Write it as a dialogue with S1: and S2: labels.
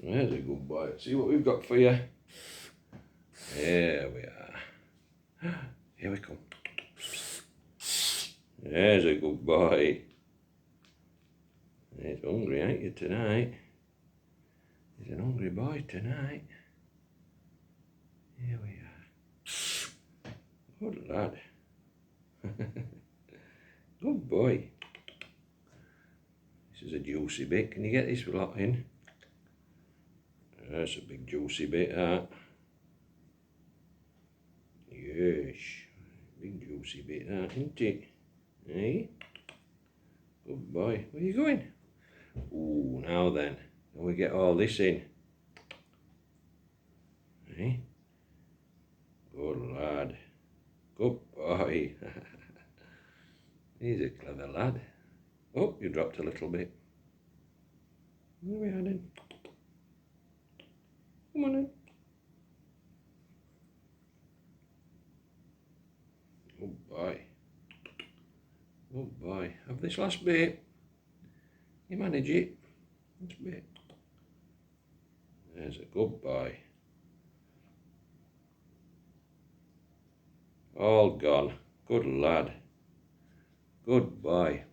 S1: There's a good boy. See what we've got for you. There we are. Here we come. There's a good boy. He's hungry, ain't you, tonight? He's an hungry boy tonight. Here we are. Good lad. Good boy. This is a juicy bit. Can you get this lot in? That's a big juicy bit, that. Yes. Big juicy bit, that, isn't it? Hey? Good boy. Where are you going? Ooh, now then. Can we get all this in? Hey? Good lad. Good boy. He's a clever lad. Oh, you dropped a little bit. Where are we heading? Come on in. Good boy. Good boy. Have this last bit. You manage it. This bit. There's a good boy. All gone. Good lad. Good boy.